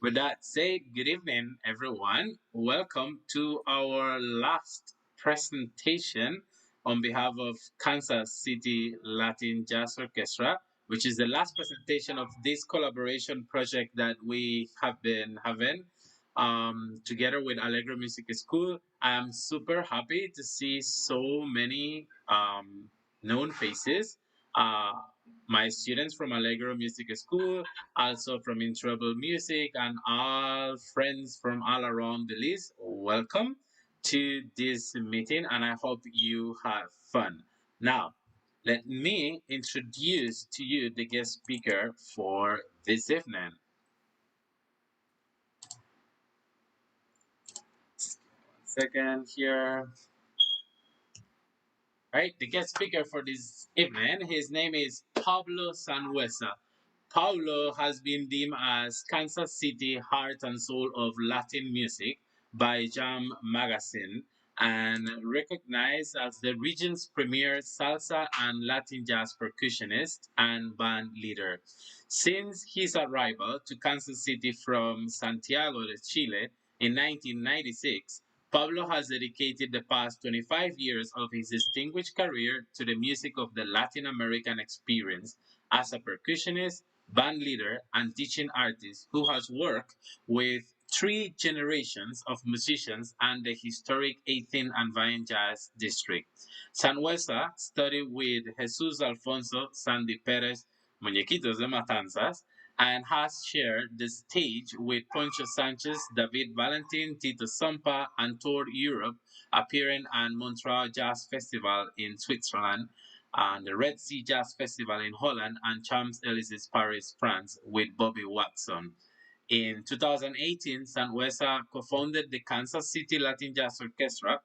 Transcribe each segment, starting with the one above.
With that said, good evening, everyone. Welcome to our last presentation on behalf of Kansas City Latin Jazz Orchestra, which is the last presentation of this collaboration project that we have been having together with Allegro Music School. I am super happy to see so many known faces. Uh, my students from Allegro Music School, also from Introuble Music, and all friends from all around the list. Welcome to this meeting, and I hope you have fun. Now, let me introduce to you the guest speaker for this evening. One second here. Right, the guest speaker for this evening, his name is Pablo Sanhuesa. Paulo has been deemed as Kansas City Heart and Soul of Latin Music by Jam Magazine and recognized as the region's premier salsa and Latin jazz percussionist and band leader. Since his arrival to Kansas City from Santiago de Chile in 1996, Pablo has dedicated the past 25 years of his distinguished career to the music of the Latin American experience as a percussionist, band leader, and teaching artist who has worked with three generations of musicians and the historic 18th and Vine Jazz District. Sanhuesa studied with Jesus Alfonso Sandy Perez Muñequitos de Matanzas and has shared the stage with Poncho Sanchez, David Valentin, Tito Sampa, and toured Europe, appearing at Montreal Jazz Festival in Switzerland, and the Red Sea Jazz Festival in Holland, and Champs-Élysées Paris, France, with Bobby Watson. In 2018, Sanhuesa co-founded the Kansas City Latin Jazz Orchestra.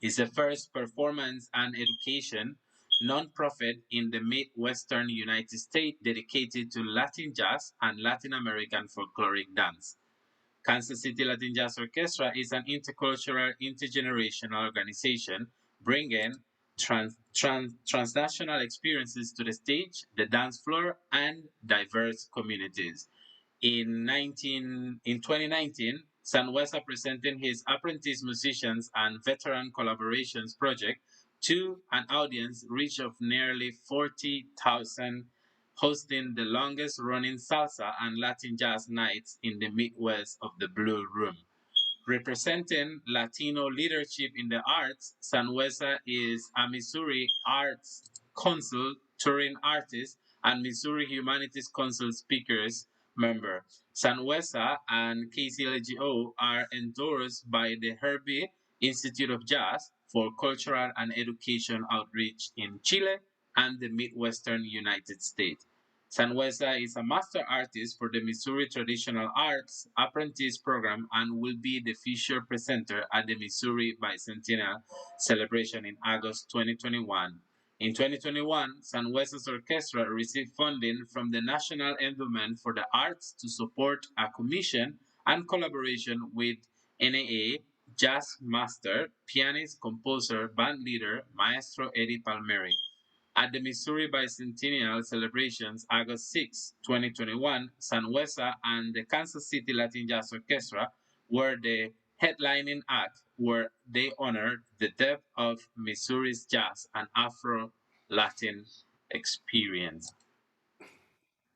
It's the first performance and education nonprofit in the Midwestern United States dedicated to Latin jazz and Latin American folkloric dance. Kansas City Latin Jazz Orchestra is an intercultural, intergenerational organization bringing transnational experiences to the stage, the dance floor, and diverse communities. In 2019, Sanhuesa presented his apprentice musicians and veteran collaborations project to an audience reach of nearly 40,000, hosting the longest running salsa and Latin jazz nights in the Midwest of the Blue Room. Representing Latino leadership in the arts, Sanhuesa is a Missouri Arts Council touring artist and Missouri Humanities Council speakers member. Sanhuesa and KCLGO are endorsed by the Herbie Institute of Jazz for cultural and education outreach in Chile and the Midwestern United States. Sanhuesa is a master artist for the Missouri Traditional Arts Apprentice Program and will be the featured presenter at the Missouri Bicentennial celebration in August 2021. In 2021, Sanhuesa's orchestra received funding from the National Endowment for the Arts to support a commission and collaboration with NAA jazz master, pianist, composer, band leader, Maestro Eddie Palmieri. At the Missouri Bicentennial celebrations, August 6, 2021, Sanhuesa and the Kansas City Latin Jazz Orchestra were the headlining act where they honored the depth of Missouri's jazz and Afro-Latin experience.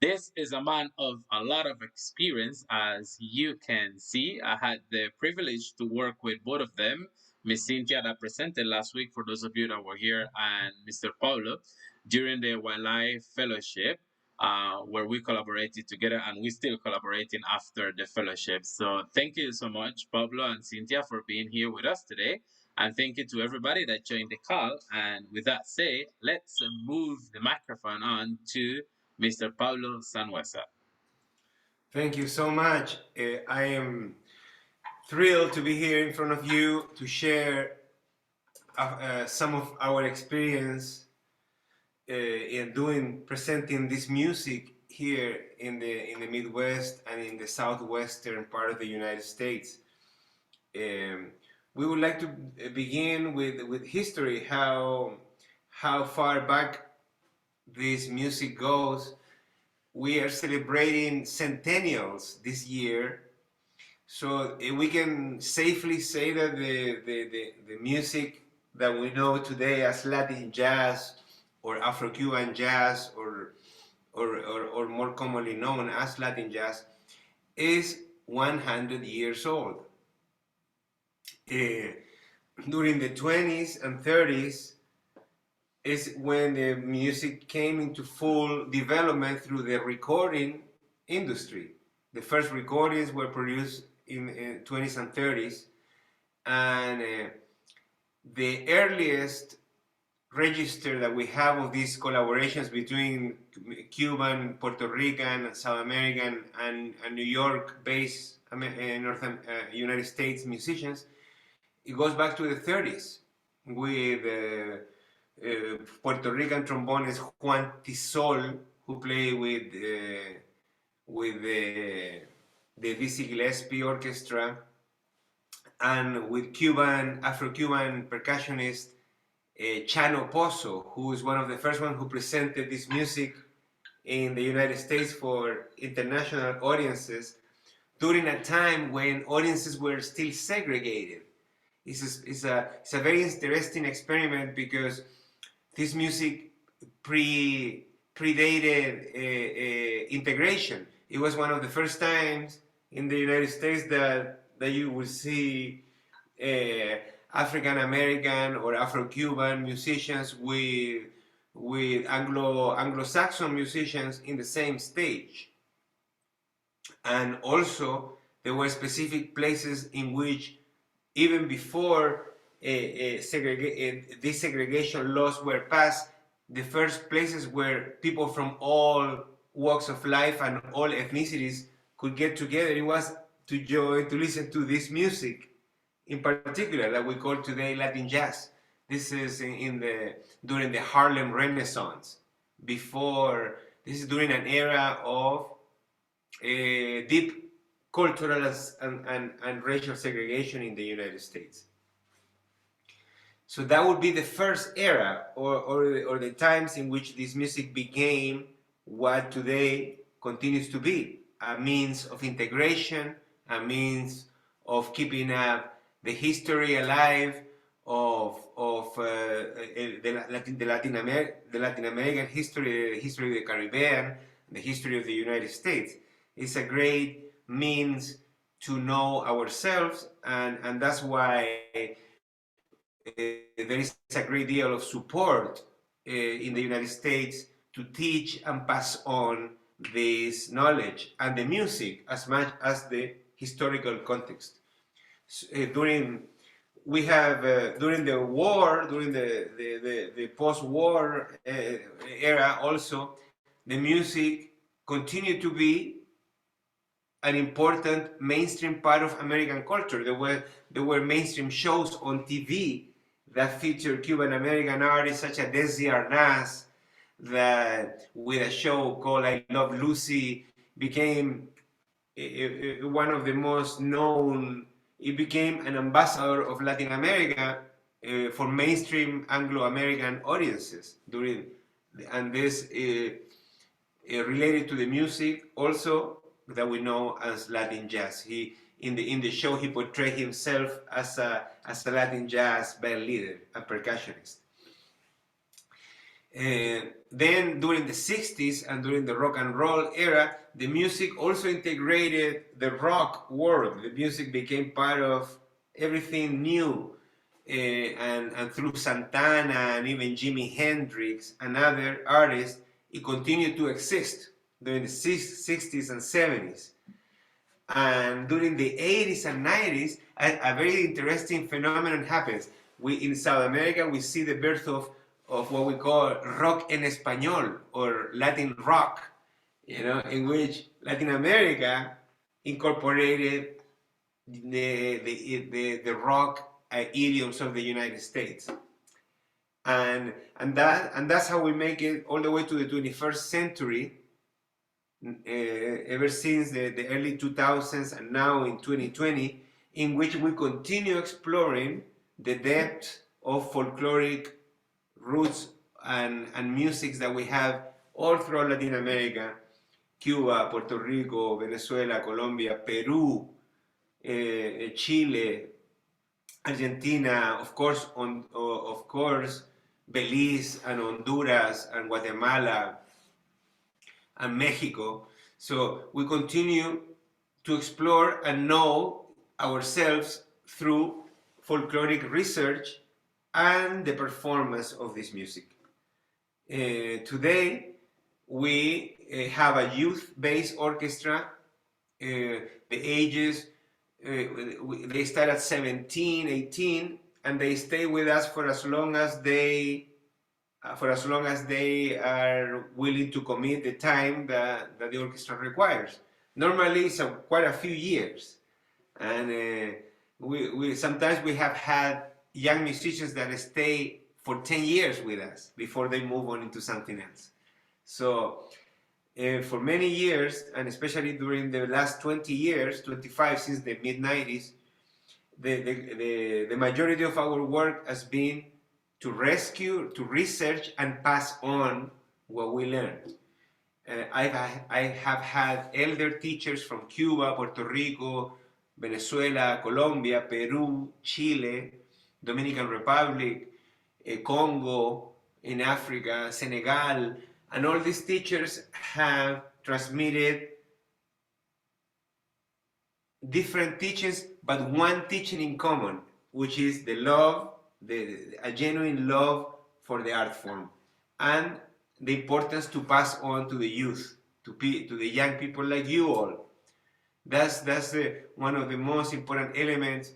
This is a man of a lot of experience, as you can see. I had the privilege to work with both of them, Miss Cynthia that presented last week for those of you that were here, and Mr. Paulo during the Wildlife Fellowship, where we collaborated together and we're still collaborating after the fellowship. So thank you so much, Pablo and Cynthia, for being here with us today. And thank you to everybody that joined the call. And with that said, let's move the microphone on to Mr. Pablo Sanhuesa. Thank you so much. I am thrilled to be here in front of you to share some of our experience in presenting this music here in the Midwest and in the southwestern part of the United States. Um, we would like to begin with history, how far back this music goes. we are celebrating centennials this year. So we can safely say that the music that we know today as Latin jazz or Afro-Cuban jazz or more commonly known as Latin jazz is 100 years old. During the 20s and 30s is when the music came into full development through the recording industry. The first recordings were produced in 20s and 30s, and the earliest register that we have of these collaborations between Cuban, Puerto Rican, South American, and New York-based United States musicians, it goes back to the 30s with Puerto Rican trombonist Juan Tisol, who played with the Dizzy Gillespie Orchestra, and with Afro-Cuban percussionist Chano Pozo, who is one of the first ones who presented this music in the United States for international audiences during a time when audiences were still segregated. It's a very interesting experiment because this music predated integration. It was one of the first times in the United States that you would see African American or Afro-Cuban musicians with Anglo-Saxon musicians in the same stage. And also there were specific places in which even before desegregation laws were passed, the first places where people from all walks of life and all ethnicities could get together, it was to listen to this music in particular that we call today Latin jazz. This is during the Harlem Renaissance. This is during an era of deep cultural and racial segregation in the United States. So that would be the first era or the times in which this music became what today continues to be, a means of integration, a means of keeping up the history alive of the Latin American history, the history of the Caribbean, the history of the United States. It's a great means to know ourselves, and that's why there is a great deal of support in the United States to teach and pass on this knowledge and the music as much as the historical context. During the war, during the post-war era, also the music continued to be an important mainstream part of American culture. There were mainstream shows on TV that featured Cuban American artists such as Desi Arnaz, that with a show called I Love Lucy became one of the most known. It became an ambassador of Latin America for mainstream Anglo-American audiences and this related to the music also that we know as Latin jazz. In the show he portrayed himself as a Latin jazz band leader and percussionist. Then during the 60s and during the rock and roll era, the music also integrated the rock world. The music became part of everything new, and through Santana and even Jimi Hendrix and other artists, it continued to exist during the 60s and 70s. And during the 80s and 90s, a very interesting phenomenon happens. In South America, we see the birth of what we call rock en español or Latin rock, in which Latin America incorporated the rock idioms of the United States, and that's how we make it all the way to the 21st century. Ever since the early 2000s and now in 2020, in which we continue exploring the depth of folkloric roots and musics that we have all throughout Latin America, Cuba, Puerto Rico, Venezuela, Colombia, Peru, Chile, Argentina, of course, Belize and Honduras and Guatemala and Mexico. So we continue to explore and know ourselves through folkloric research and the performance of this music. Today, we have a youth-based orchestra. The ages, they start at 17, 18, and they stay with us for as long as they are willing to commit the time that the orchestra requires. Normally, it's quite a few years, and we sometimes we have had young musicians that stay for 10 years with us before they move on into something else. So for many years, and especially during the last 20 years, 25 since the mid-90s, the majority of our work has been to rescue, to research, and pass on what we learned. I have had elder teachers from Cuba, Puerto Rico, Venezuela, Colombia, Peru, Chile, Dominican Republic, Congo, in Africa, Senegal, and all these teachers have transmitted different teachings, but one teaching in common, which is the love, a genuine love for the art form, and the importance to pass on to the youth, to the young people like you all. That's one of the most important elements,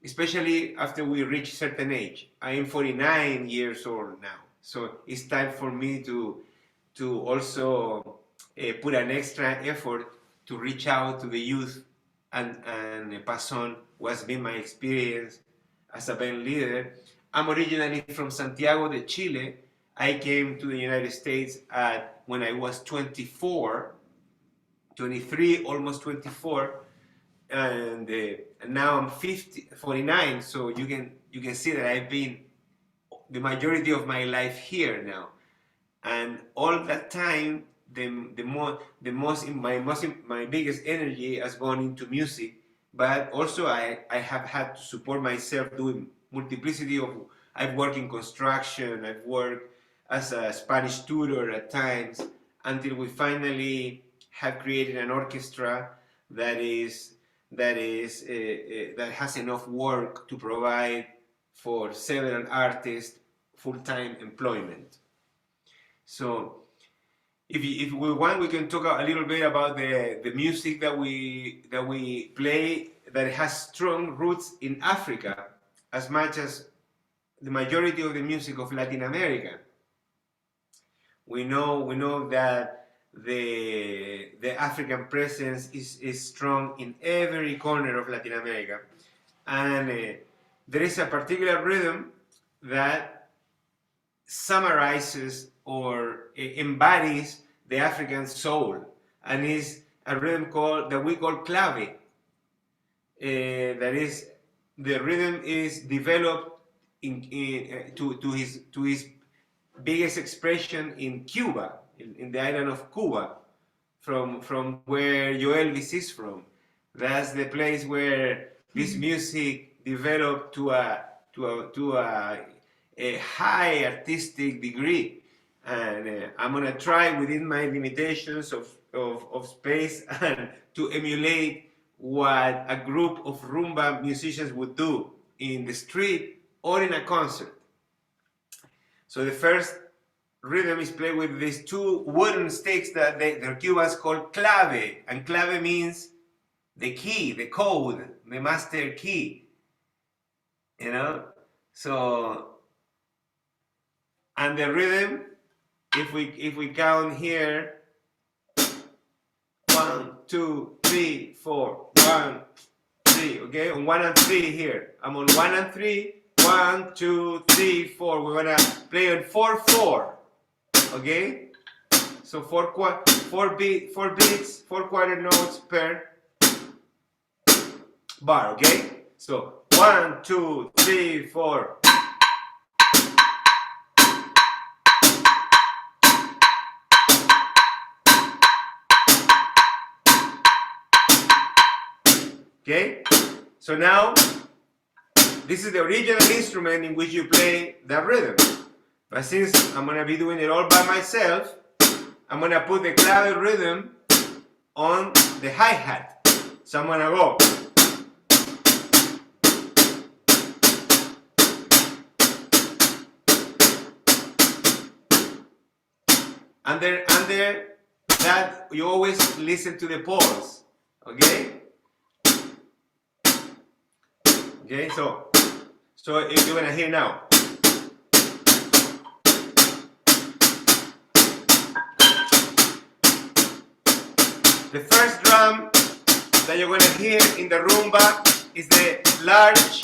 especially after we reach certain age. I am 49 years old now, so it's time for me to also put an extra effort to reach out to the youth and pass on what's been my experience as a band leader. I'm originally from Santiago de Chile. I came to the United States when I was 24, 23, almost 24, and now I'm 49. So you can see that I've been the majority of my life here now, and all that time, my biggest energy has gone into music. But also I have had to support myself doing multiplicity of. I've worked in construction. I've worked as a Spanish tutor at times, until we finally have created an orchestra that has enough work to provide for several artists full-time employment. So if we want, we can talk a little bit about the music that we play that has strong roots in Africa, as much as the majority of the music of Latin America. We know that the African presence is strong in every corner of Latin America, and there is a particular rhythm that summarizes or embodies the African soul, and is a rhythm that we call clave. That is, the rhythm is developed to his biggest expression in Cuba, in the island of Cuba, from where Elvis is from. That's the place where this music developed to a high artistic degree. And I'm gonna try, within my limitations of space, and to emulate what a group of Roomba musicians would do in the street or in a concert. So the first rhythm is played with these two wooden sticks that the Cubans call clave, and clave means the key, the code, the master key. So, and the rhythm, if we count here, 1, 2, 3, 4, 1, 3, okay? On 1 and 3 here. I'm on 1 and 3, 1, 2, 3, 4. We're gonna play on 4, 4, okay? So four beats, 4 quarter notes per bar, okay? So 1, 2, 3, 4. Okay? So now, this is the original instrument in which you play that rhythm. But since I'm gonna be doing it all by myself, I'm gonna put the clave rhythm on the hi-hat. So I'm gonna go. Under that, you always listen to the pulse. Okay? Okay, so if you're gonna hear now. The first drum that you're gonna hear in the Roomba is the large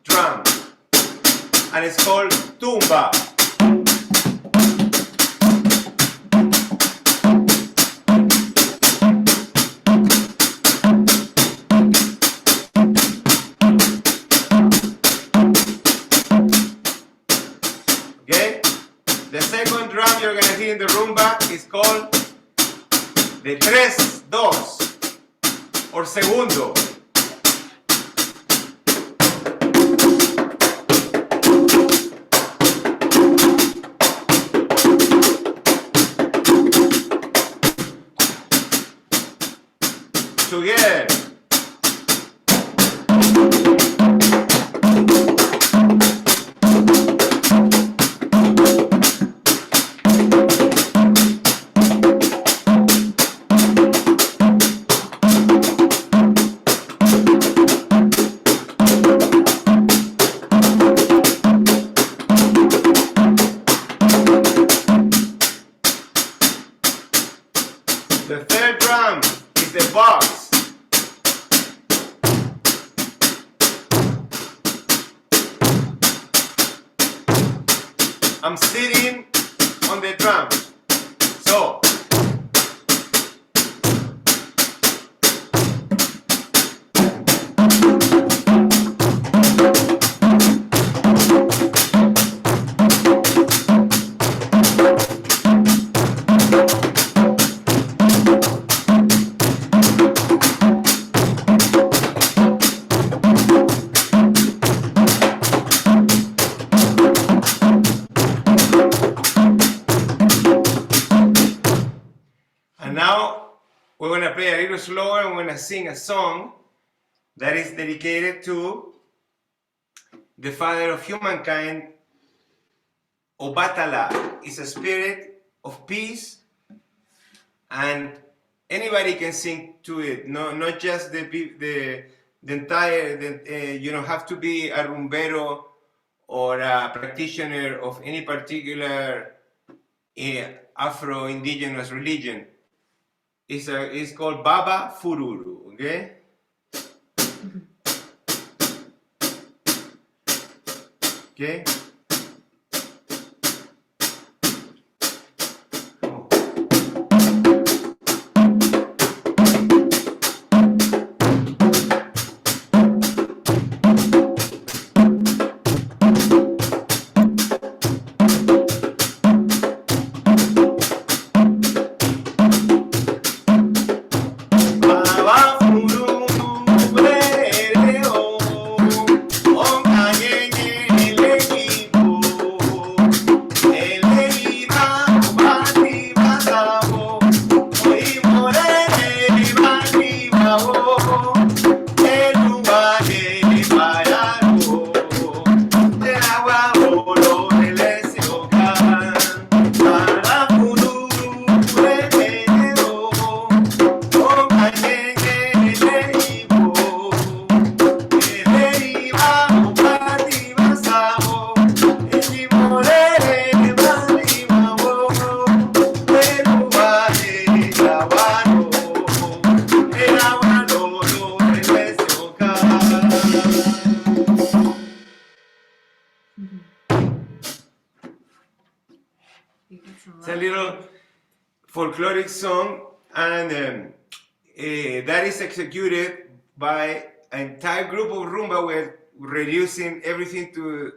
drum, and it's called tumba. Okay? The second drum you're gonna hear in the Roomba is called the tres, dos, or segundo. Together. The third drum is the box. I'm sitting on the drum. So, and now we're gonna play a little slower and we're gonna sing a song that is dedicated to the father of humankind. Batala is a spirit of peace, and anybody can sing to it. No, not just the entire. You don't have to be a rumbero or a practitioner of any particular Afro-indigenous religion. It's called Baba Fururu. Okay. Okay. It's a little folkloric song, and that is executed by an entire group of Roomba. We're reducing everything to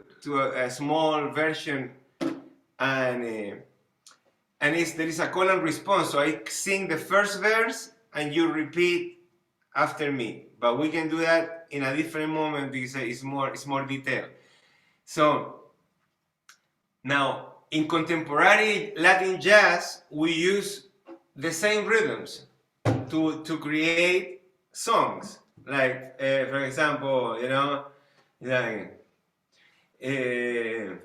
a small version, and there is a call and response. So I sing the first verse, and you repeat after me, but we can do that in a different moment because it's more detailed. So now in contemporary Latin jazz, we use the same rhythms to create songs. Like for example, like. Uh,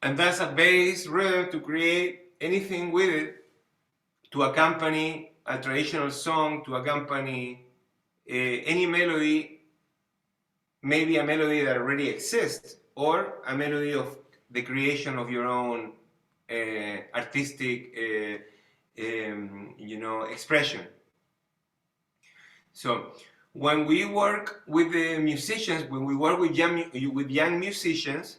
and that's a bass rhythm to create anything with it to accompany a traditional song, to accompany any melody, maybe a melody that already exists, or a melody of the creation of your own artistic, expression. So when we work with the musicians, when we work with young musicians,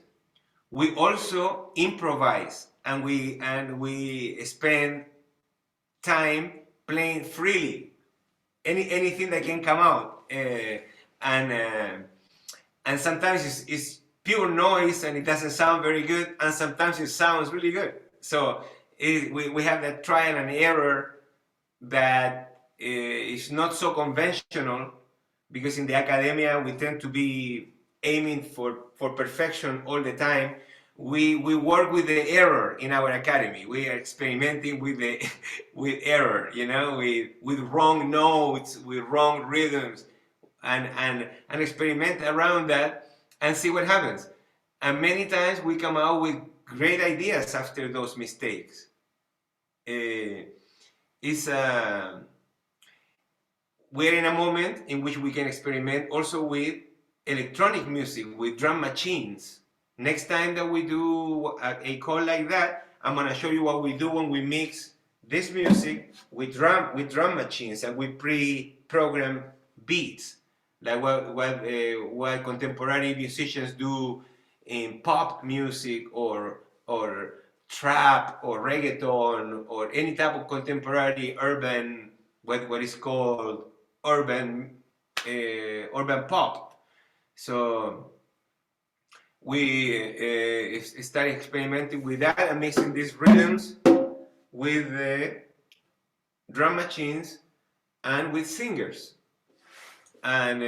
we also improvise and we spend time playing freely, anything that can come out, and and sometimes it's pure noise and it doesn't sound very good, and sometimes it sounds really good. So we have that trial and error that is not so conventional, because in the academia we tend to be aiming for perfection all the time. We work with the error in our academy. We are experimenting with the with error, with wrong notes, with wrong rhythms, and experiment around that and see what happens. And many times we come out with great ideas after those mistakes. It's we're in a moment in which we can experiment also with electronic music, with drum machines. Next time that we do a call like that, I'm gonna show you what we do when we mix this music with drum machines, and we pre-program beats, like what contemporary musicians do in pop music or trap or reggaeton or any type of contemporary urban, what is called urban pop. So we started experimenting with that and mixing these rhythms with the drum machines and with singers. And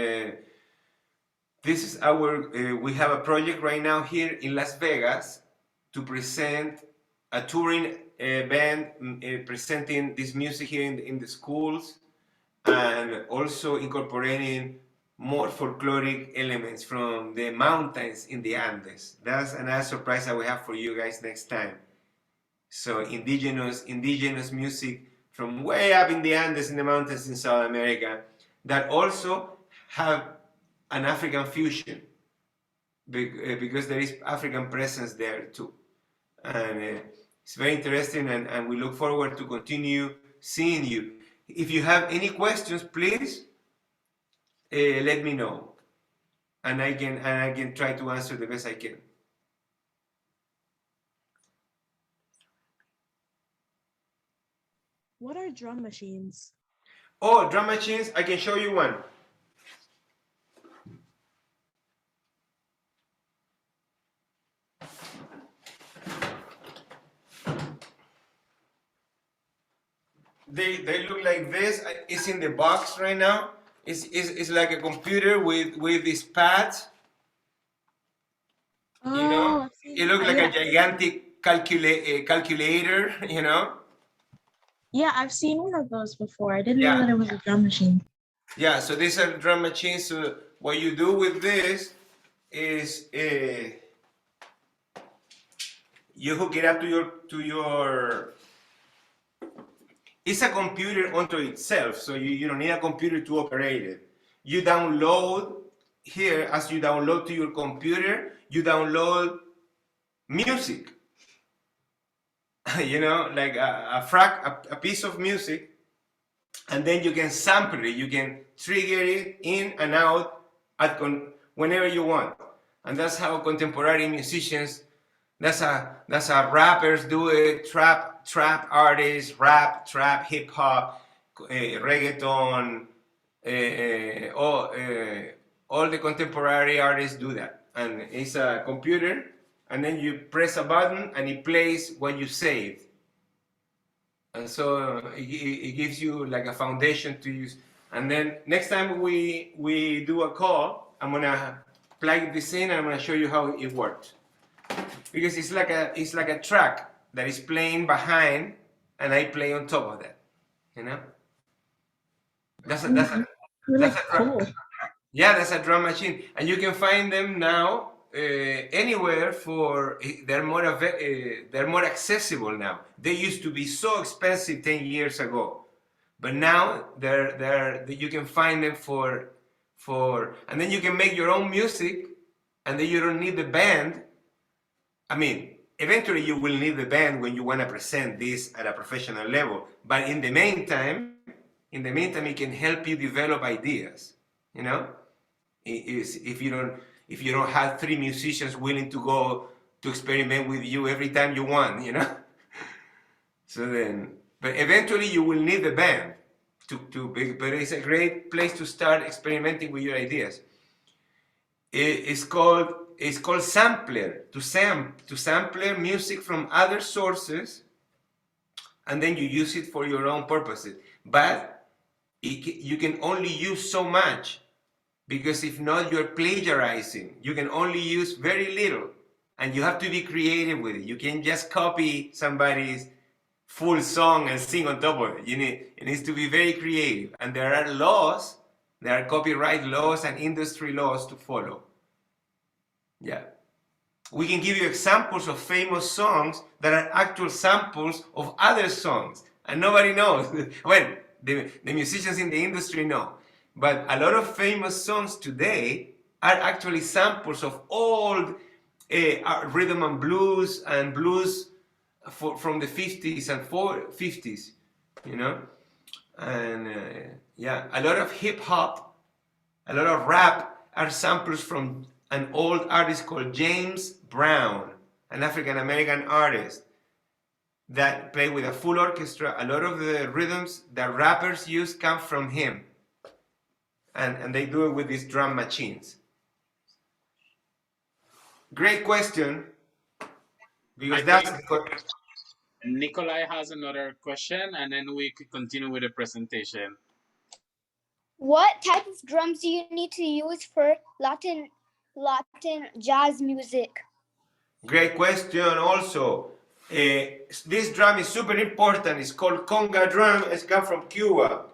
this is our we have a project right now here in Las Vegas to present a touring band presenting this music here in the schools, and also incorporating more folkloric elements from the mountains in the Andes. That's another surprise that we have for you guys next time. So indigenous music from way up in the Andes, in the mountains in South America, that also have an African fusion, because there is African presence there too. And it's very interesting, and we look forward to continue seeing you. If you have any questions, please let me know, and I can try to answer the best I can. What are drum machines? Oh, drum machines! I can show you one. They look like this. It's in the box right now. It's like a computer with these pads. Oh, It looks like a gigantic calculator. Yeah, I've seen one of those before. I didn't know that it was a drum machine. Yeah, so these are drum machines. So what you do with this is you hook it up to your. It's a computer unto itself, so you don't need a computer to operate it. You download here, as you download to your computer, you download music. Like a piece of music, and then you can sample it. You can trigger it in and out whenever you want. And that's how contemporary musicians, that's how rappers do it, trap artists, rap, trap, hip hop, reggaeton, all the contemporary artists do that. And it's a computer, and then you press a button and it plays what you saved. And so it gives you like a foundation to use. And then next time we do a call, I'm gonna plug this in and I'm gonna show you how it works. Because it's like a track that is playing behind, and I play on top of that. You know? That's a Cool. Yeah, that's a drum machine, and you can find them now anywhere. They're more accessible now. They used to be so expensive 10 years ago, but now you can find them and then you can make your own music, and then you don't need the band. I mean, eventually you will need the band when you want to present this at a professional level. But in the meantime, it can help you develop ideas. You know, if you don't have 3 musicians willing to go to experiment with you every time you want, you know. So then, but eventually you will need the band but it's a great place to start experimenting with your ideas. It's called sampler, to sampler music from other sources, and then you use it for your own purposes. But you can only use so much, because if not, you're plagiarizing. You can only use very little, and you have to be creative with it. You can't just copy somebody's full song and sing on top of it. It needs to be very creative, and there are copyright laws and industry laws to follow. Yeah. We can give you examples of famous songs that are actual samples of other songs, and nobody knows. Well, the musicians in the industry know, but a lot of famous songs today are actually samples of old rhythm and blues from the 50s and 50s, you know. And yeah, a lot of hip hop, a lot of rap are samples from an old artist called James Brown, an African American artist that played with a full orchestra. A lot of the rhythms that rappers use come from him, and they do it with these drum machines. Great question, because Nikolai has another question, and then we could continue with the presentation. What type of drums do you need to use for Latin jazz music? Great question also. This drum is super important. It's called conga drum. It's come from Cuba,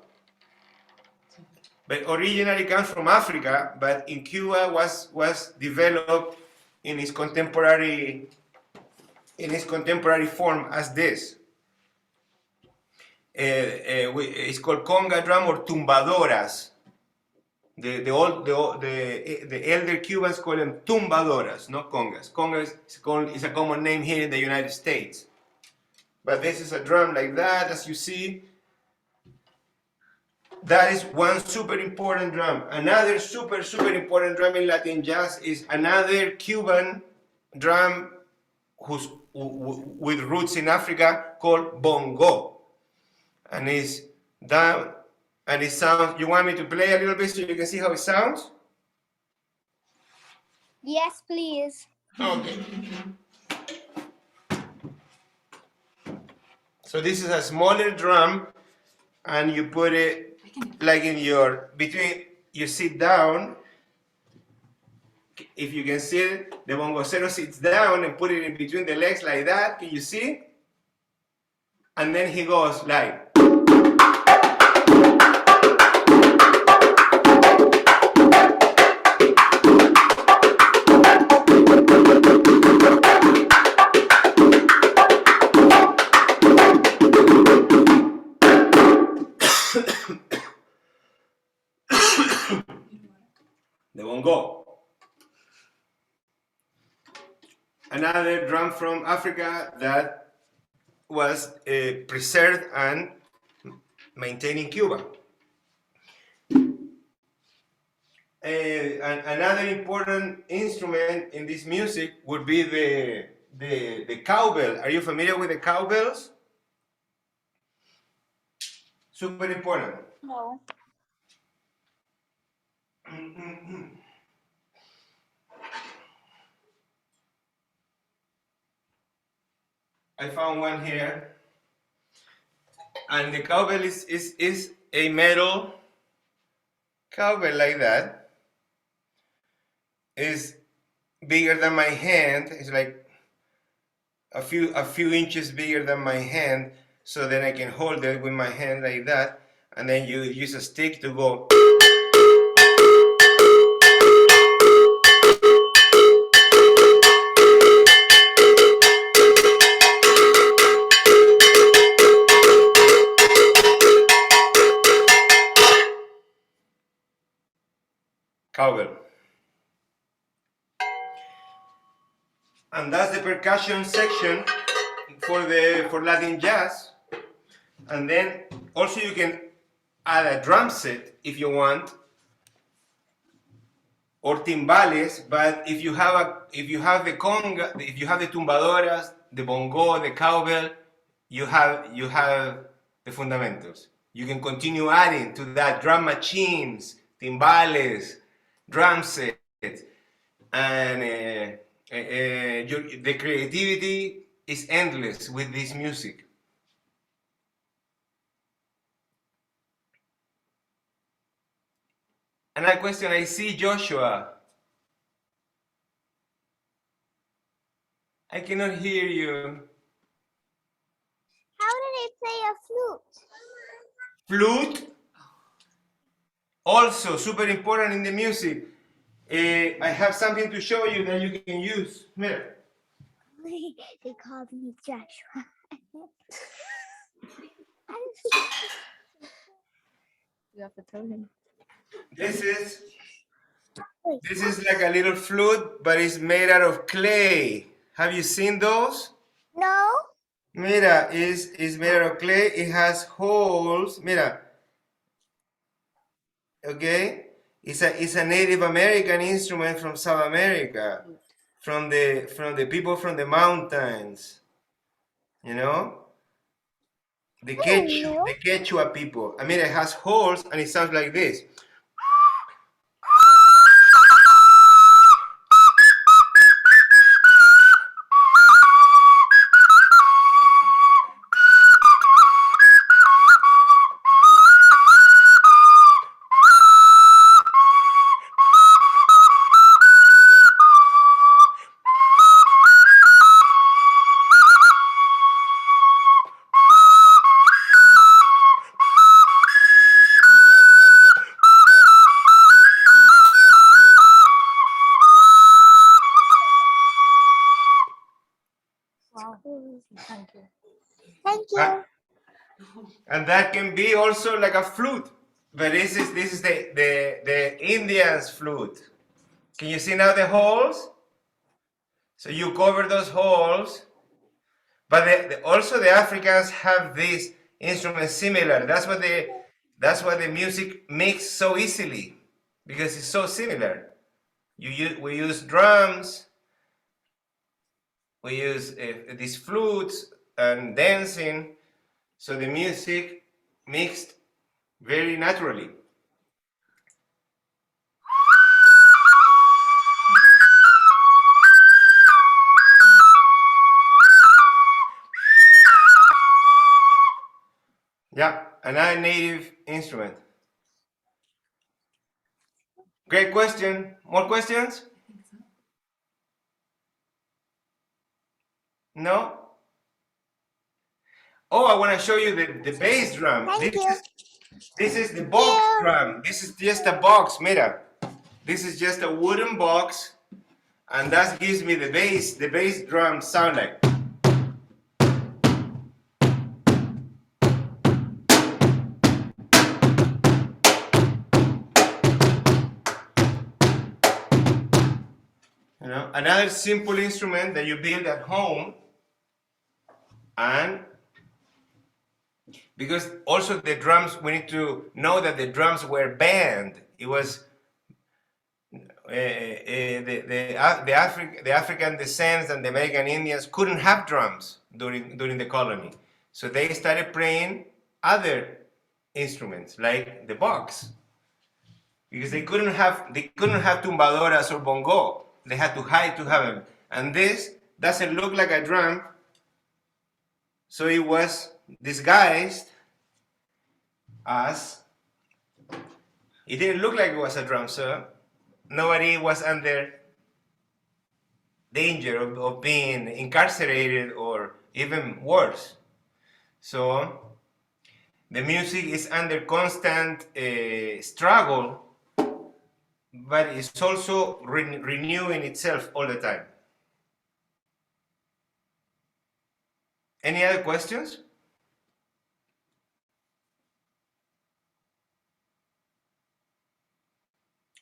but originally comes from Africa. But in Cuba was developed in its contemporary form as this. It's called conga drum or tumbadoras. The elder Cubans call them tumbadoras, not congas. Congas is a common name here in the United States. But this is a drum like that, as you see. That is one super important drum. Another super important drum in Latin jazz is another Cuban drum with roots in Africa called bongo. And it's down. And it sounds, you want me to play a little bit so you can see how it sounds? Yes, please. Okay. So this is a smaller drum, and you put it like you sit down. If you can see it, the bongocero sits down and put it in between the legs like that. Can you see? And then he goes like. The bongo. Another drum from Africa that was preserved and maintained in Cuba. Another important instrument in this music would be the cowbell. Are you familiar with the cowbells? Super important. No. I found one here. And the cowbell is a metal cowbell like that. Is bigger than my hand. It's like a few inches bigger than my hand. So then I can hold it with my hand like that. And then you use a stick to go. Cowbell. And that's the percussion section for Latin jazz. And then also you can add a drum set if you want, or timbales. But if you have the conga, if you have the tumbadoras, the bongo, the cowbell, you have the fundamentals. You can continue adding to that drum machines, timbales, drum sets, and the creativity is endless with this music. Another question, I see Joshua. I cannot hear you. How do they play a flute? Flute, also super important in the music. I have something to show you that you can use. Mira. They called me Joshua. You have to tell him. This is like a little flute, but it's made out of clay. Have you seen those? No. Mira, is made out of clay. It has holes. Mira. Okay, it's a Native American instrument from South America, from the people from the mountains. You know, the Quechua people. I mean, it has holes and it sounds like this. Thank you. Thank you. And that can be also like a flute, but this is the Indians flute. Can you see now the holes? So you cover those holes, but also the Africans have these instruments similar. That's why the music mixes so easily, because it's so similar. We use drums, we use these flutes and dancing, so the music mixed very naturally. Yeah, another native instrument. Great question. More questions? No? Oh, I want to show you the bass drum. This is the box drum. This is just a box, mira. This is just a wooden box, and that gives me the bass drum sound like. You know, another simple instrument that you build at home, and because also the drums, we need to know that the drums were banned. It was the African descents and the American Indians couldn't have drums during the colony, so they started playing other instruments like the box, because they couldn't have tumbadoras or bongo. They had to hide to have them, and this doesn't look like a drum, so it was disguised as. It didn't look like it was a drum, so nobody was under danger of being incarcerated or even worse. So the music is under constant struggle, but it's also renewing itself all the time. Any other questions?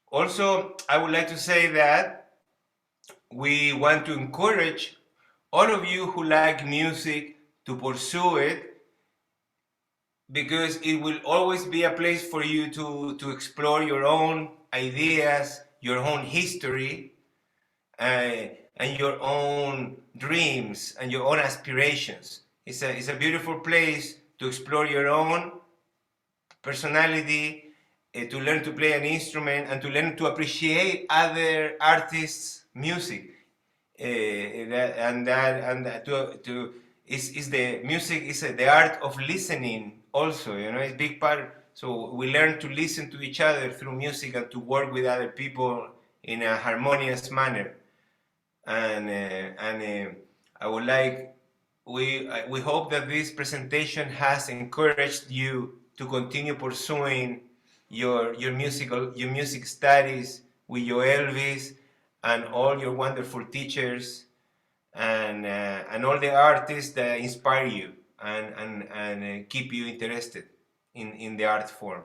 Also, I would like to say that we want to encourage all of you who like music to pursue it, because it will always be a place for you to explore your own ideas, your own history, and your own dreams and your own aspirations. It's a beautiful place to explore your own personality, to learn to play an instrument, and to learn to appreciate other artists' music. The music is the art of listening. Also, it's a big part. So we learn to listen to each other through music and to work with other people in a harmonious manner. And I would like we hope that this presentation has encouraged you to continue pursuing your music studies with your Elvis and all your wonderful teachers and all the artists that inspire you and keep you interested in the art form.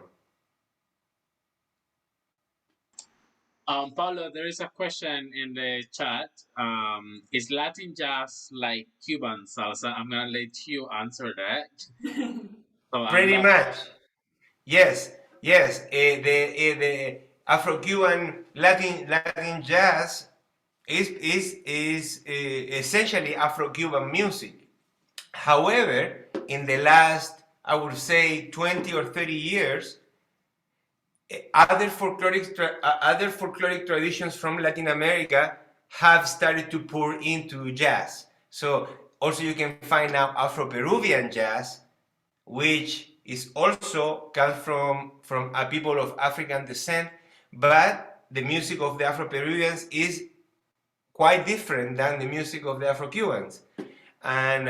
Paulo, there is a question in the chat. Is Latin jazz like Cuban salsa? I'm gonna let you answer that. So Pretty much, yes. The Afro-Cuban Latin jazz is essentially Afro-Cuban music. However, in the last, I would say, 20 or 30 years, other folkloric traditions from Latin America have started to pour into jazz. So also you can find now Afro-Peruvian jazz, which is also comes from a people of African descent, but the music of the Afro-Peruvians is quite different than the music of the Afro-Cubans, and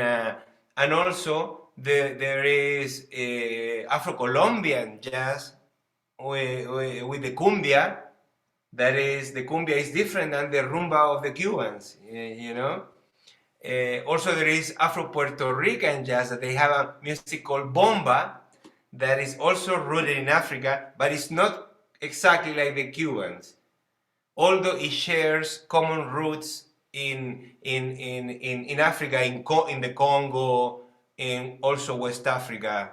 also there is Afro-Colombian jazz with the cumbia. That is, the cumbia is different than the rumba of the Cubans, Also, there is Afro-Puerto Rican jazz, that they have a music called bomba that is also rooted in Africa, but it's not exactly like the Cubans, although it shares common roots in Africa, in the Congo, in also West Africa,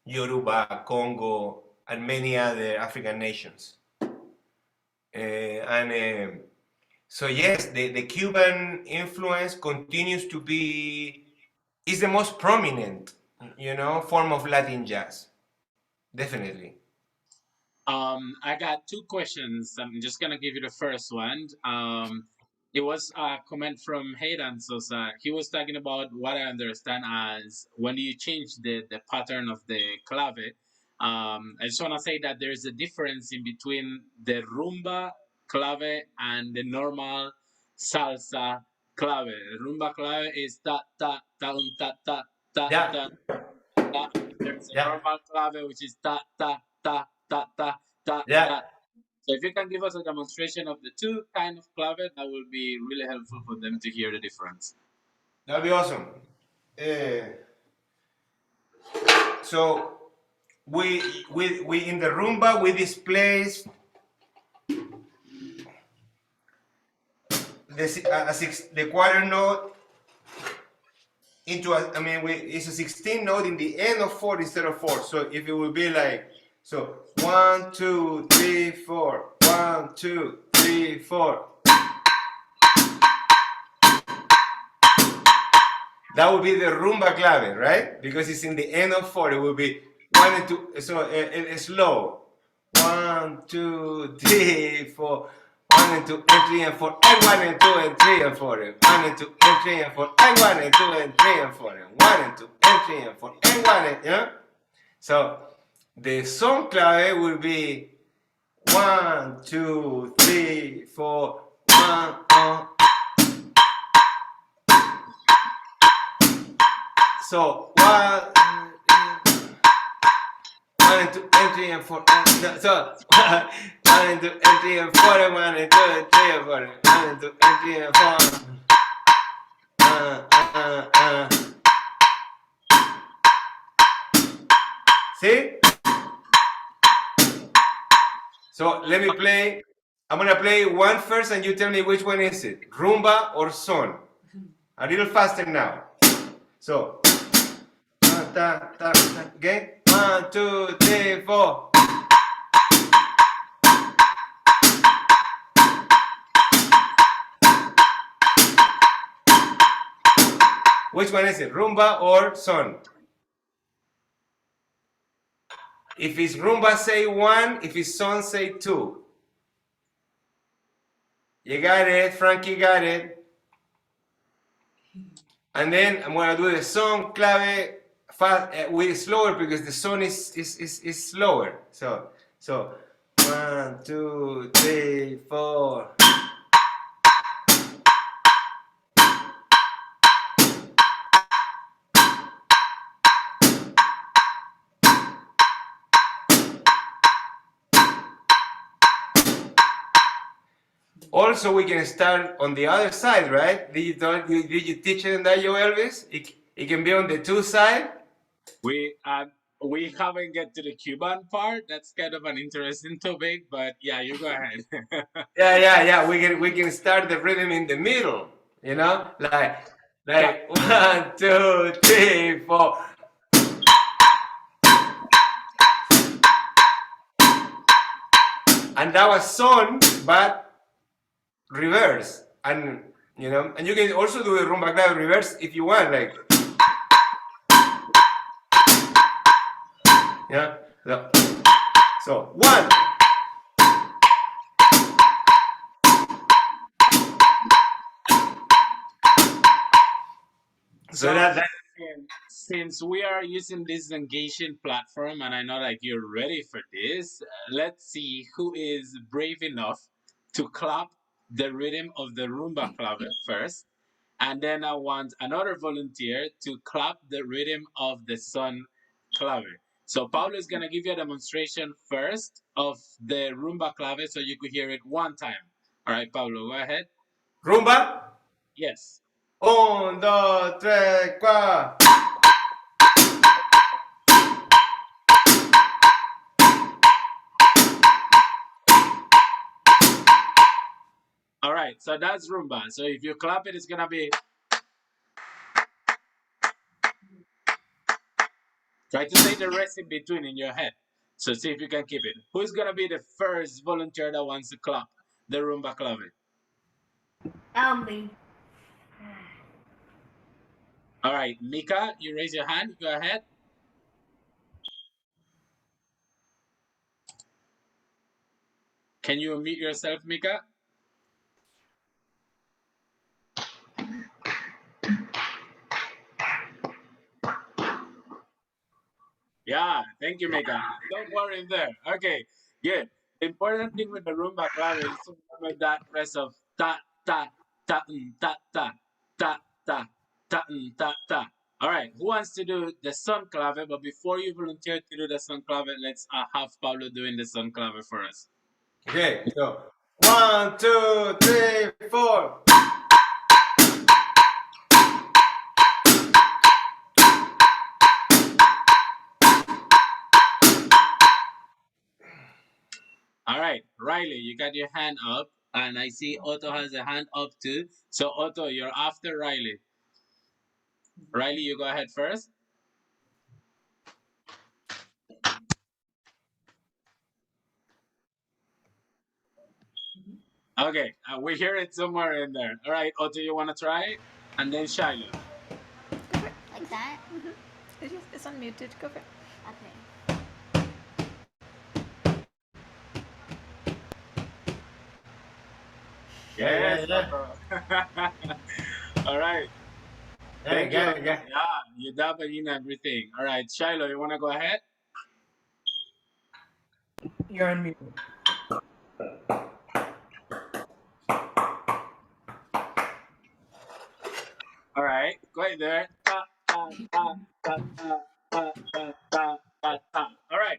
Yoruba, Congo, and many other African nations. So yes, the Cuban influence continues to be, is the most prominent, form of Latin jazz. Definitely. I got two questions. I'm just gonna give you the first one. It was a comment from Hayden Sosa. He was talking about what I understand as when you change the pattern of the clave. I just want to say that there's a difference in between the rumba clave and the normal salsa clave. Rumba clave is ta ta ta ta ta ta Yeah. ta ta. There's a Yeah. normal clave which is ta ta ta ta ta ta Yeah. ta. So if you can give us a demonstration of the two kind of clave, that will be really helpful for them to hear the difference. That'd be awesome. So we in the rumba we displace the quarter note into it's a 16 note in the end of 4 instead of 4. So if it would be like, so 1 2 3 4, 1 2 3 3, 4. That would be the Roomba clave, right? Because it's in the end of 4. It will be 1 and 2. So it's slow. 1, 2, 3, 4. 1 and 2 and 3 and 4. And 1 and 2 and 3 and 4. And 1 and 2 and 3 and 4. And 1 and 2 and 3 and 4. And 1 and 2 and 3 and 4. And 1 and, you know? So the son clave will be 1, 2, 3, 4. 1, So 1 and 2 and 3 and 4. So 1 and 2 and 3 and 4. And 1 and 2 and 3 and 4. And 1 and 2 and 3 and 4. See? So let me play. I'm gonna play one first, and you tell me which one is it, Roomba or son. A little faster now. So, okay. 1, 2, 3, 4. Which one is it, Roomba or son? If it's Roomba, say 1. If it's son, say 2. You got it, Frankie got it. And then I'm gonna do the son clave fast, with slower because the son is slower. So 1, 2, 3, 4. Also, we can start on the other side, right? Did you teach them that, you Elvis? It can be on the 2 side. We haven't get to the Cuban part. That's kind of an interesting topic, but yeah, you go ahead. Yeah. We can start the rhythm in the middle. You know, like 1, 2, 3, 4. And that was son, but reverse. And you know, and you can also do the rumba clave reverse if you want, like. Yeah. So 1. So since we are using this engaging platform, and I know that you're ready for this, let's see who is brave enough to clap the rhythm of the rumba clave first, and then I want another volunteer to clap the rhythm of the son clave. So Pablo is gonna give you a demonstration first of the rumba clave, so you could hear it one time. All right, Pablo, go ahead. Rumba. Yes. 1, 2, 3, 4. All right, so that's rumba. So if you clap it, it's gonna be. Try to say the rest in between in your head. So see if you can keep it. Who's gonna be the first volunteer that wants to clap the rumba clave? Me. All right, Mika, you raise your hand. Go ahead. Can you unmute yourself, Mika? Yeah, thank you, Mika. Don't worry there. Okay, good. The important thing with the rumba clave is to remember that rest of ta ta ta ta ta ta ta ta ta ta. All right, who wants to do the son clave? But before you volunteer to do the son clave, let's have Pablo doing the son clave for us. Okay, so 1, 2, 3, 4. All right, Riley, you got your hand up, and I see Otto has a hand up too. So Otto, you're after Riley. Riley, you go ahead first. Okay, we hear it somewhere in there. All right, Otto, you want to try it? And then Shiloh. Like that? It's unmuted. Go for it. Okay. Yes, Yeah. Otto. All right. Thank you. Yeah. Yeah, you dab in everything. All right, Shiloh, you want to go ahead? You're unmuted. All right, go ahead there. Ta, ta, ta, ta, ta, ta, ta, ta, ta, ta. All right,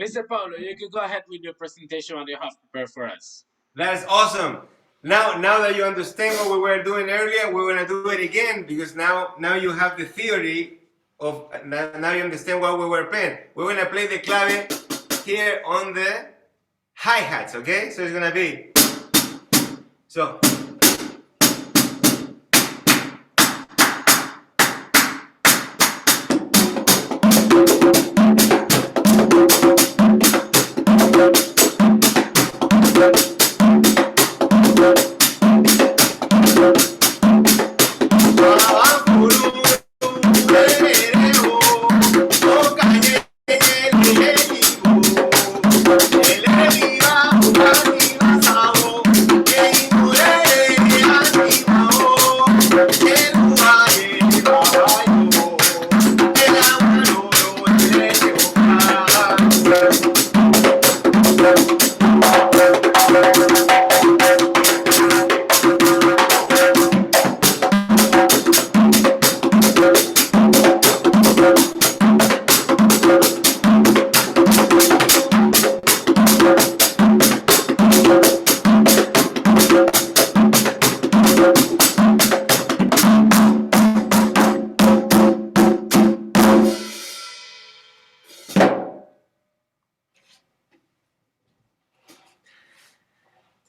Mr. Paulo, you can go ahead with your presentation what you have prepared for us. That's awesome. Now that you understand what we were doing earlier, we're gonna do it again because now you have the theory of now you understand what we were playing. We're gonna play the clave here on the hi-hats, okay? So it's gonna be so.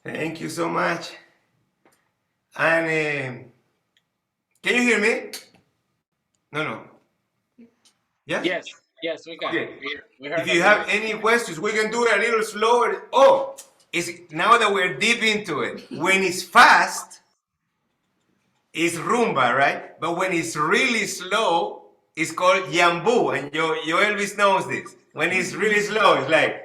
Thank you so much. And can you hear me? No. Yes? Yes, we can. Okay. We heard If you about have any questions, we can do it a little slower. Oh, it's now that we're deep into it. When it's fast, it's Roomba, right? But when it's really slow, it's called Yambu. And your Elvis knows this. When it's really slow, it's like.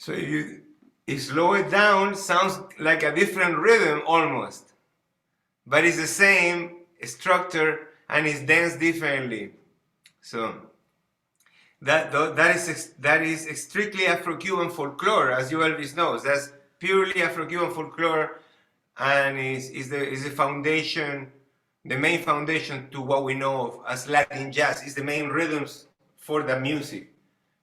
So if you slow it down, sounds like a different rhythm almost, but it's the same structure and it's danced differently. So that is strictly Afro-Cuban folklore, as you Elvis knows. That's purely Afro-Cuban folklore, and is the foundation, the main foundation to what we know of as Latin jazz. Is the main rhythms for the music.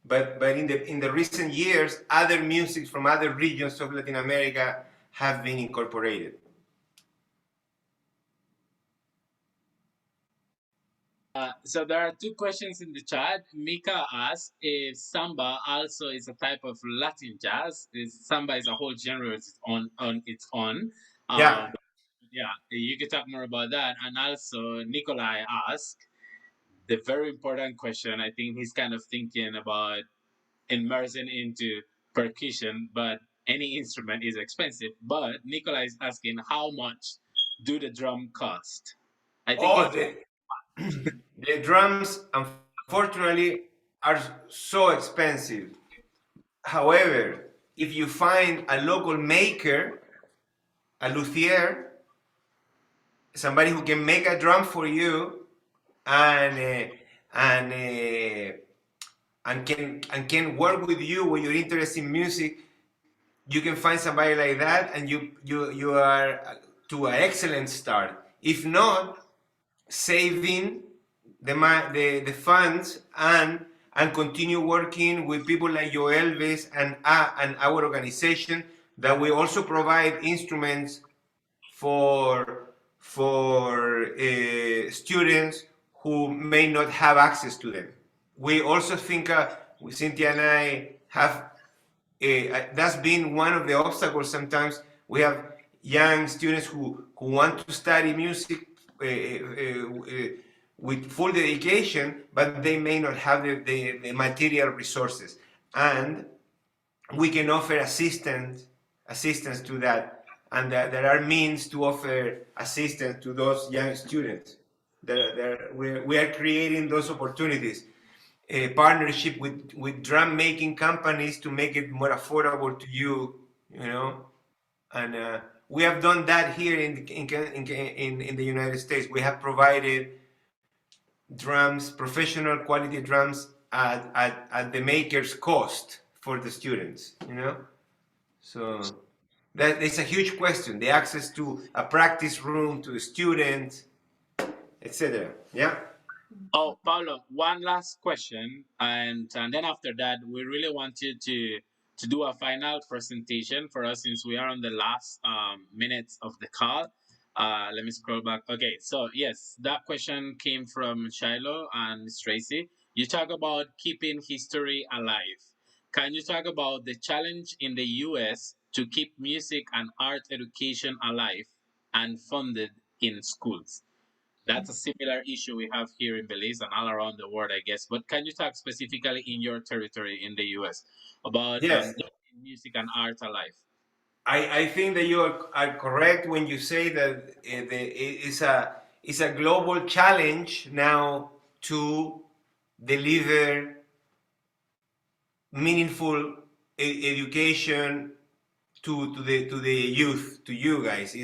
But in the recent years, other music from other regions of Latin America have been incorporated. So there are two questions in the chat. Mika asked if samba also is a type of Latin jazz. Samba is a whole genre on its own. Yeah. Yeah, you can talk more about that. And also, Nikolai asked the very important question. I think he's kind of thinking about immersing into percussion, but any instrument is expensive. But Nikolai is asking, how much do the drum cost? I think Oh, it's the drums, unfortunately, are so expensive. However, if you find a local maker, a luthier, somebody who can make a drum for you, and and can work with you when you're interested in music, you can find somebody like that, and you are to an excellent start. If not, saving the funds and continue working with people like Joelvis and our organization, that we also provide instruments for students who may not have access to them. We also think, Cynthia and I have, that's been one of the obstacles sometimes. We have young students who want to study music with full dedication, but they may not have the material resources. And we can offer assistance to that, and there are means to offer assistance to those young students. We are creating those opportunities, a partnership with drum making companies to make it more affordable to you, you know. And we have done that here in the United States. We have provided drums, professional quality drums at the maker's cost for the students, you know. So that is a huge question, the access to a practice room, to a student, etc. Yeah. Oh, Paulo, one last question, and then after that, we really want you to do a final presentation for us since we are on the last minutes of the call. Let me scroll back. Okay, so yes, that question came from Shiloh and Miss Tracy. You talk about keeping history alive. Can you talk about the challenge in the U.S. to keep music and art education alive and funded in schools? That's a similar issue we have here in Belize and all around the world, I guess. But can you talk specifically in your territory in the US about Yes, keeping music and art alive? I think that you are correct when you say that it's a global challenge now to deliver meaningful education to the youth, to you guys.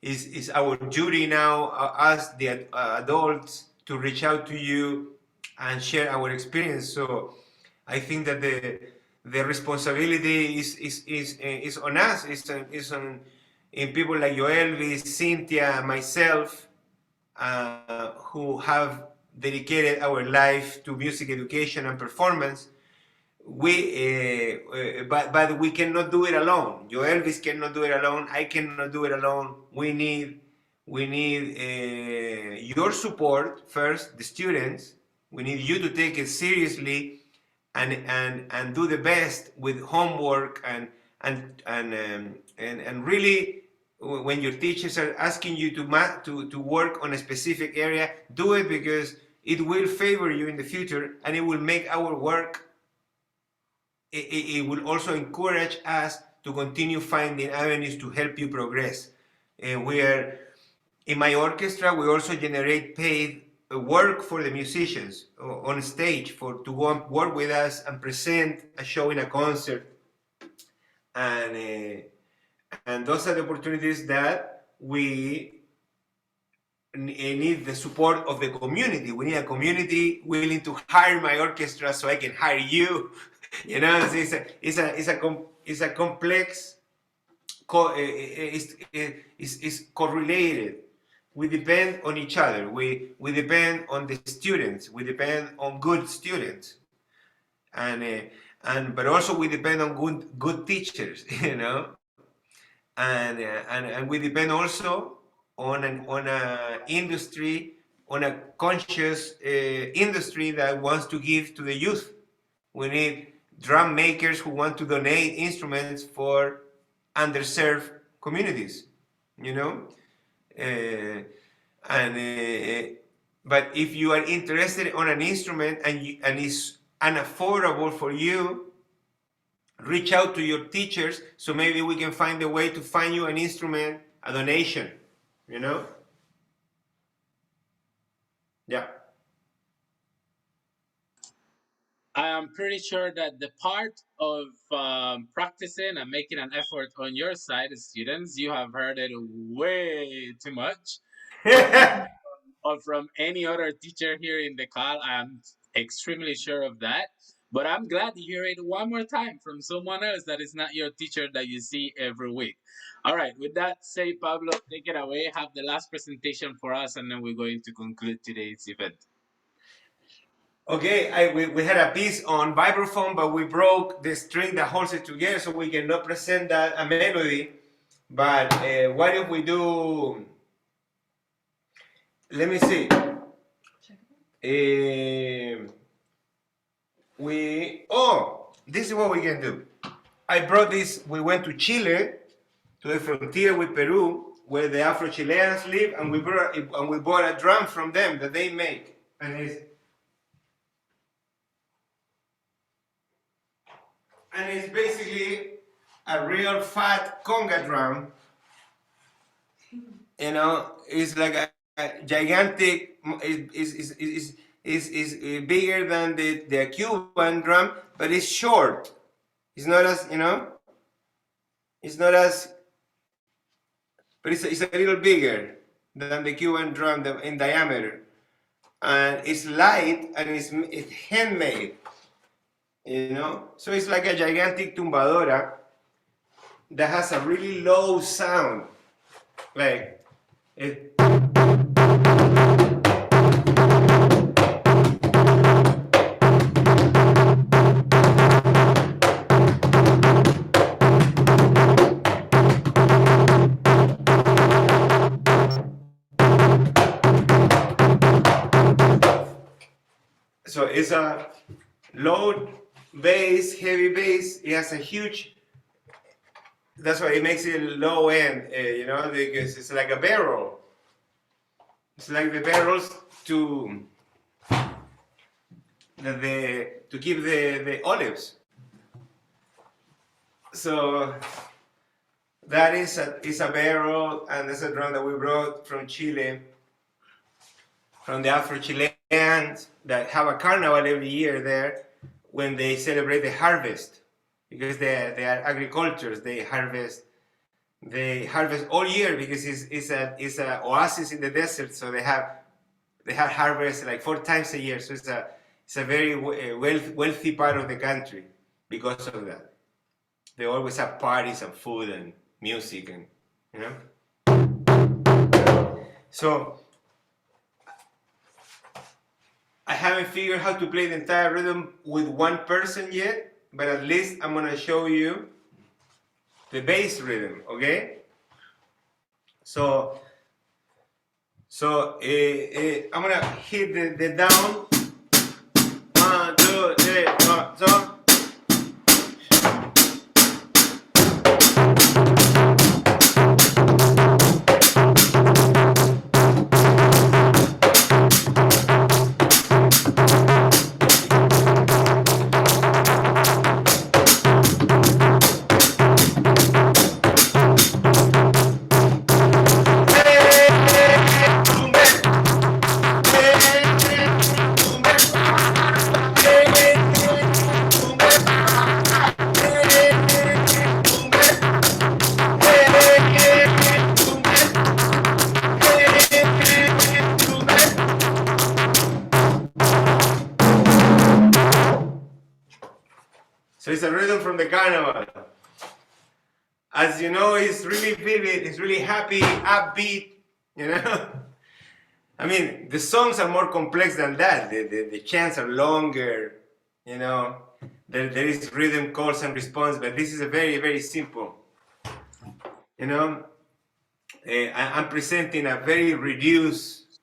Is our duty now, as the adults, to reach out to you and share our experience. So I think that the responsibility is on us. Is on in people like Joelvis, Cynthia, myself, who have dedicated our life to music education and performance. But we cannot do it alone. Joe Elvis cannot do it alone. I cannot do it alone. We need your support first, the students. We need you to take it seriously and do the best with homework and really, when your teachers are asking you to work on a specific area, do it, because it will favor you in the future, and it will make our work, it will also encourage us to continue finding avenues to help you progress. And we are, in my orchestra, we also generate paid work for the musicians on stage to go and work with us and present a show in a concert. And those are the opportunities that we need, the support of the community. We need a community willing to hire my orchestra so I can hire you. You know, it's a complex, it's correlated. We depend on each other. We depend on the students. We depend on good students, but also we depend on good teachers. You know, and we depend also on a industry, on a conscious industry that wants to give to the youth. We need drum makers who want to donate instruments for underserved communities, you know. But if you are interested on an instrument and it's unaffordable for you, reach out to your teachers, so maybe we can find a way to find you an instrument, a donation, you know. Yeah. I am pretty sure that the part of practicing and making an effort on your side, students, you have heard it way too much. Or from any other teacher here in the call, I am extremely sure of that. But I'm glad to hear it one more time from someone else that is not your teacher that you see every week. All right, with that, say Pablo, take it away. Have the last presentation for us, and then we're going to conclude today's event. Okay, we had a piece on vibraphone, but we broke the string that holds it together, so we cannot present that a melody. But what if we do? Let me see. This is what we can do. I brought this. We went to Chile, to the frontier with Peru, where the Afro-Chileans live, and we bought a drum from them that they make, and it's basically a real fat conga drum. You know, it's like a gigantic. Is bigger than the Cuban drum, but it's short. It's not as, you know. It's not as, but it's a little bigger than the Cuban drum in diameter, and it's light and it's handmade. You know, so it's like a gigantic tumbadora that has a really low sound, like it. So it's a low bass, heavy bass. It has a huge. That's why it makes it low end, you know, because it's like a barrel. It's like the barrels to keep the olives. So that is a barrel, and that's a drum that we brought from Chile, from the Afro-Chileans that have a carnival every year there when they celebrate the harvest, because they are agricultures. They harvest all year because it's a oasis in the desert. So they have harvest like 4 times a year. So it's a very wealthy part of the country because of that. They always have parties and food and music, and you know. So I haven't figured how to play the entire rhythm with one person yet, but at least I'm gonna show you the bass rhythm, okay? So I'm gonna hit the down. 1, 2, 3, 4, so. So it's a rhythm from the carnival. As you know, it's really vivid, it's really happy, upbeat, you know? I mean, the songs are more complex than that. The chants are longer, you know? There is rhythm, calls, and response, but this is a very, very simple, you know? I'm presenting a very reduced,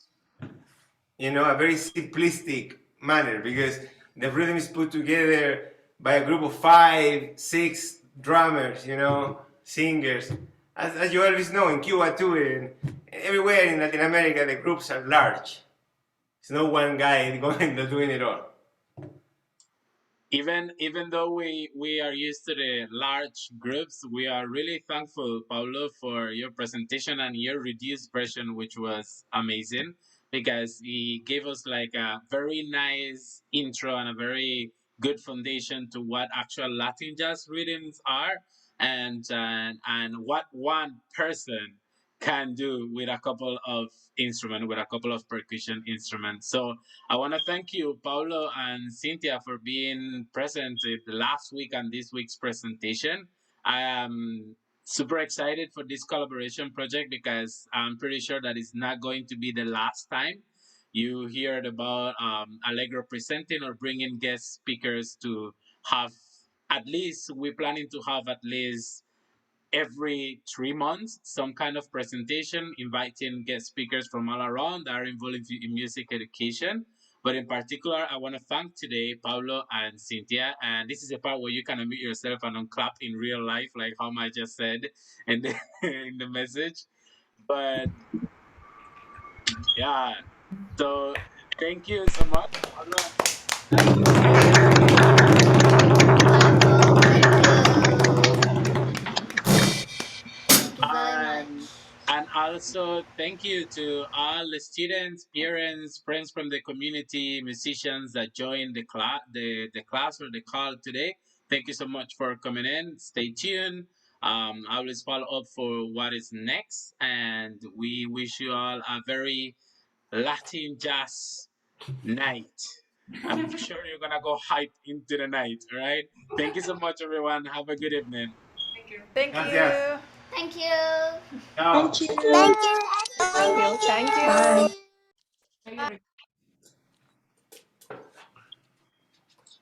you know, a very simplistic manner, because the rhythm is put together by a group of 5, 6 drummers, you know, singers. As you always know, in Cuba too, and everywhere in Latin America, the groups are large. It's no one guy doing it all. Even though we are used to the large groups, we are really thankful, Paulo, for your presentation and your reduced version, which was amazing, because he gave us like a very nice intro and a very good foundation to what actual Latin jazz rhythms are, and what one person can do with a couple of instruments, with a couple of percussion instruments. So I want to thank you, Paulo and Cynthia, for being present last week and this week's presentation. I am super excited for this collaboration project because I'm pretty sure that it's not going to be the last time you heard about Allegro presenting or bringing guest speakers to have at least, we're planning to have at least every 3 months some kind of presentation inviting guest speakers from all around that are involved in music education. But in particular, I want to thank today Paulo and Cynthia. And this is a part where you can unmute yourself and unclap in real life, like how I just said in the, in the message. But yeah, so thank you so much, Paulo Very and much. and also thank you to all the students, parents, friends from the community, musicians that joined the class or the call today. Thank you so much for coming in. Stay tuned. I will follow up for what is next, and we wish you all a very Latin jazz night. I'm sure you're gonna go hype into the night. All right. Thank you so much, everyone. Have a good evening. Thank Gracias. you. Thank you. Ciao. Thank you. Thank you. Thank you. Thank you. Bye. Bye.